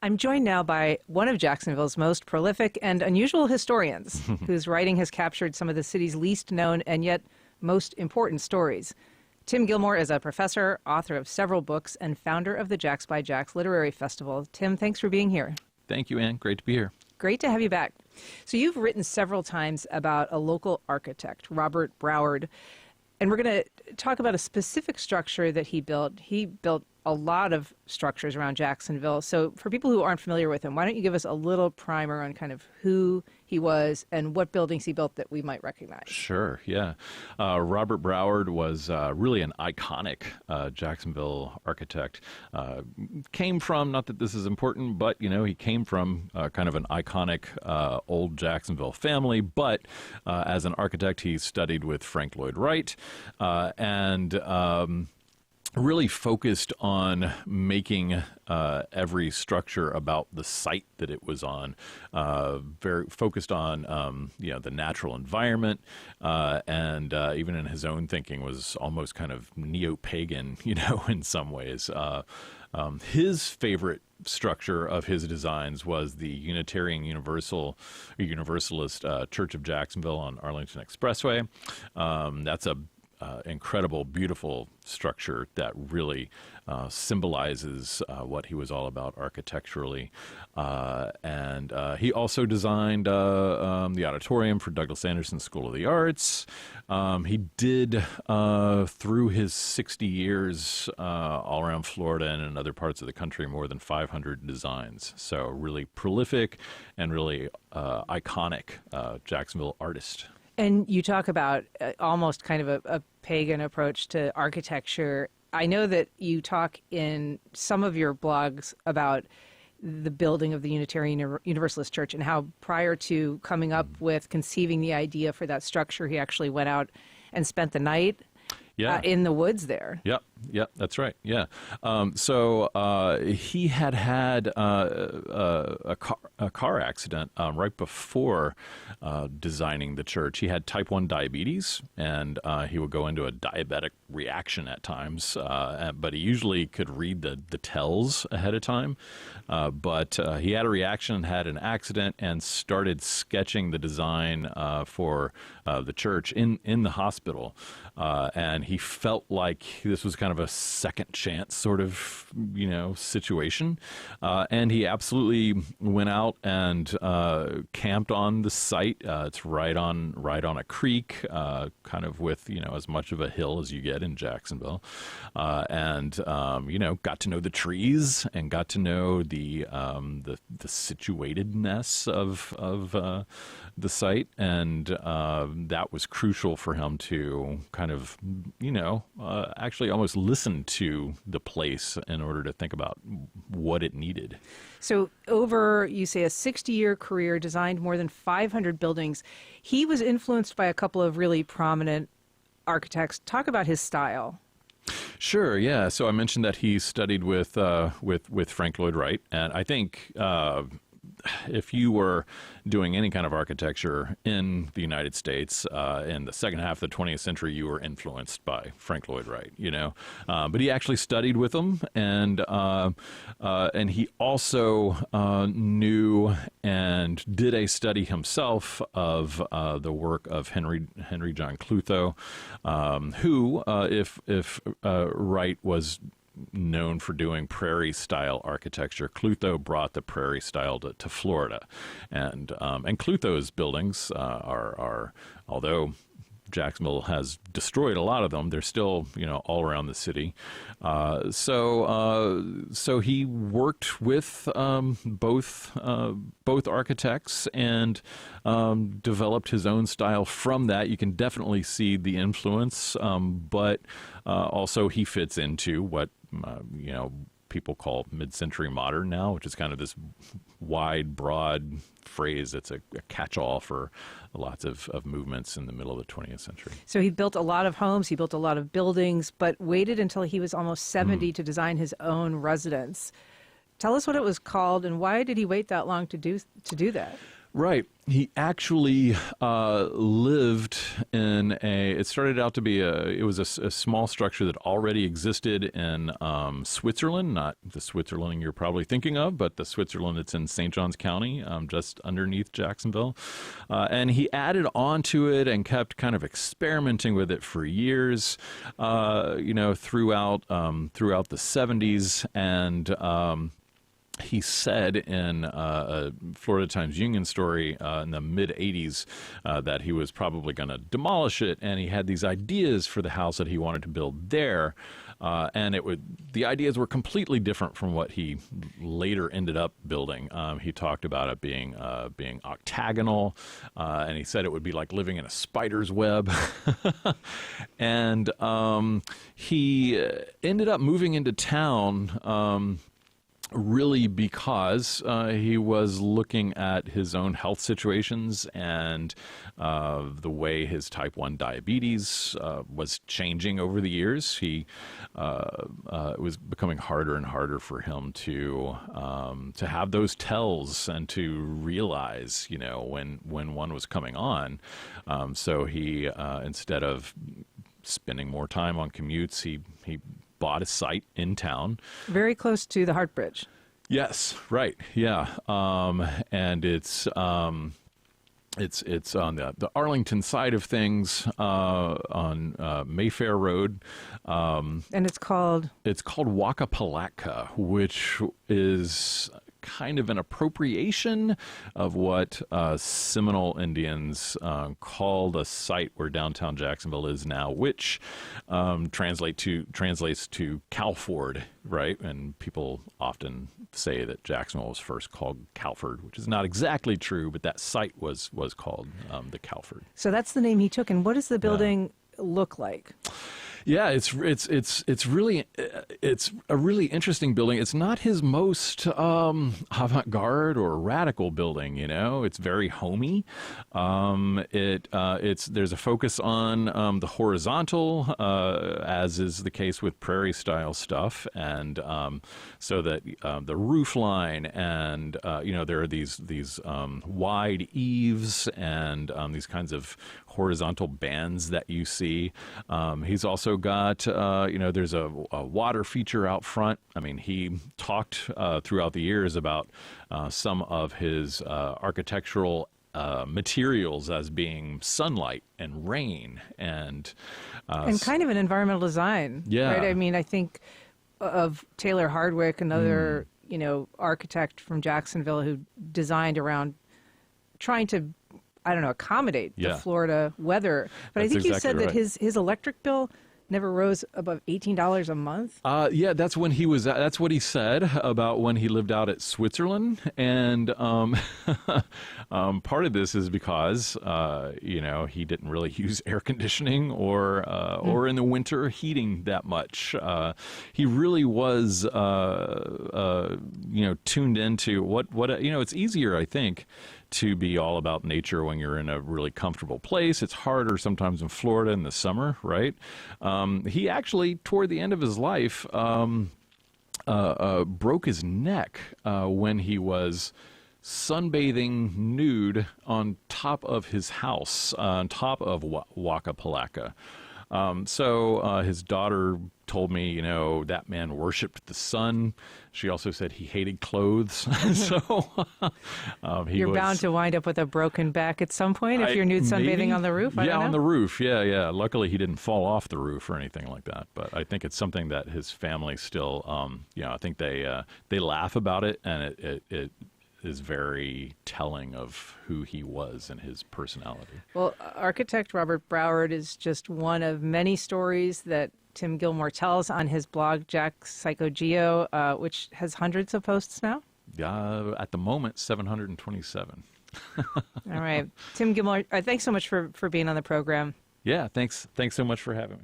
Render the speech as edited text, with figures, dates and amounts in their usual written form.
I'm joined now by one of Jacksonville's most prolific and unusual historians, whose writing has captured some of the city's least known and yet most important stories. Tim Gilmore is a professor, author of several books, and founder of the Jacks by Jacks Literary Festival. Tim, thanks for being here. Thank you, Ann. Great to be here. Great to have you back. So you've written several times about a local architect, Robert Broward, and we're going to talk about a specific structure that he built. He built a lot of structures around Jacksonville. So for people who aren't familiar with him, why don't you give us a little primer on kind of who he was and what buildings he built that we might recognize? Sure, yeah. Robert Broward was really an iconic Jacksonville architect. Came from, not that this is important, but, he came from kind of an iconic old Jacksonville family. But as an architect, he studied with Frank Lloyd Wright and really focused on making every structure about the site that it was on. Very focused on the natural environment, and even in his own thinking was almost kind of neo-pagan, in some ways. His favorite structure of his designs was the Unitarian Universalist Church of Jacksonville on Arlington Expressway. That's a incredible, beautiful structure that really symbolizes what he was all about architecturally. And he also designed the auditorium for Douglas Anderson School of the Arts. He did, through his 60 years all around Florida and in other parts of the country, more than 500 designs. So really prolific and really iconic Jacksonville artist. And you talk about almost kind of a pagan approach to architecture. I know that you talk in some of your blogs about the building of the Unitarian Universalist Church and how prior to coming up with conceiving the idea for that structure, he actually went out and spent the night in the woods there. Yep, that's right. Yeah. So he had a car accident right before designing the church. He had type 1 diabetes, and he would go into a diabetic reaction at times, but he usually could read the tells ahead of time. But he had a reaction, had an accident, and started sketching the design for the church in the hospital. And he felt like this was kind of a second chance sort of, situation. And he absolutely went out and camped on the site. It's right on a creek, kind of with, as much of a hill as you get in Jacksonville. And got to know the trees and got to know the situatedness of the site. And that was crucial for him to kind of, actually almost listen to the place in order to think about what it needed. So over, you say, a 60-year career, designed more than 500 buildings. He was influenced by a couple of really prominent architects. Talk about his style. Sure, yeah. So I mentioned that he studied with Frank Lloyd Wright, and I think if you were doing any kind of architecture in the United States in the second half of the 20th century, you were influenced by Frank Lloyd Wright, But he actually studied with him, and he also knew and did a study himself of the work of Henry John Clutho, who, if Wright was known for doing prairie-style architecture, Clutho brought the prairie style to Florida, and Clutho's buildings are, although Jacksonville has destroyed a lot of them, they're still all around the city. So he worked with both architects and developed his own style from that. You can definitely see the influence, but also he fits into what people call mid-century modern now, which is kind of this wide, broad phrase that's a catch-all for lots of movements in the middle of the 20th century. So he built a lot of homes, he built a lot of buildings, but waited until he was almost 70 to design his own residence. Tell us what it was called, and why did he wait that long to do that? Right. He actually lived in it started out to be it was a small structure that already existed in Switzerland, not the Switzerland you're probably thinking of, but the Switzerland that's in St. Johns County, just underneath Jacksonville. And he added on to it and kept kind of experimenting with it for years, throughout the 70s. And he said in a Florida Times Union story in the mid-'80s that he was probably going to demolish it, and he had these ideas for the house that he wanted to build there. And the ideas were completely different from what he later ended up building. He talked about it being octagonal, and he said it would be like living in a spider's web. And he ended up moving into town really because he was looking at his own health situations and the way his type 1 diabetes was changing over the years. It was becoming harder and harder for him to have those tells and to realize, when one was coming on. So he, instead of spending more time on commutes, he bought a site in town. Very close to the Hart Bridge. Yes, right. Yeah. And it's on the Arlington side of things, on Mayfair Road. And it's called Wakapalatka, which is kind of an appropriation of what Seminole Indians called a site where downtown Jacksonville is now, which translates to Calford, right? And people often say that Jacksonville was first called Calford, which is not exactly true, but that site was called the Calford. So that's the name he took. And what does the building look like? Yeah, it's a really interesting building. It's not his most avant-garde or radical building. It's very homey. There's a focus on the horizontal, as is the case with prairie-style stuff, and so that the roof line and there are these wide eaves and these kinds of horizontal bands that you see. He's also got, there's a water feature out front. I mean, he talked throughout the years about some of his architectural materials as being sunlight and rain and kind of an environmental design. Yeah. Right? I mean, I think of Taylor Hardwick, another, architect from Jacksonville who designed around trying to, accommodate the Florida weather. But That's I think you said exactly that his electric bill never rose above $18 a month. Yeah, that's when he was. That's what he said about when he lived out at Switzerland, and part of this is because he didn't really use air conditioning or in the winter heating that much. He really was tuned into what it's easier, I think, to be all about nature when you're in a really comfortable place. It's harder sometimes in Florida in the summer, right? He actually, toward the end of his life, broke his neck when he was sunbathing nude on top of his house, on top of Wakapalatka. So his daughter told me, that man worshipped the sun. She also said he hated clothes. So you're bound to wind up with a broken back at some point if you're nude sunbathing on the roof. I don't know. On the roof. Yeah. Luckily, he didn't fall off the roof or anything like that. But I think it's something that his family still, I think they laugh about it, and it is very telling of who he was and his personality. Well, architect Robert Broward is just one of many stories that Tim Gilmore tells on his blog, Jack Psychogeo, which has hundreds of posts now? At the moment, 727. All right. Tim Gilmore, thanks so much for being on the program. Yeah, thanks so much for having me.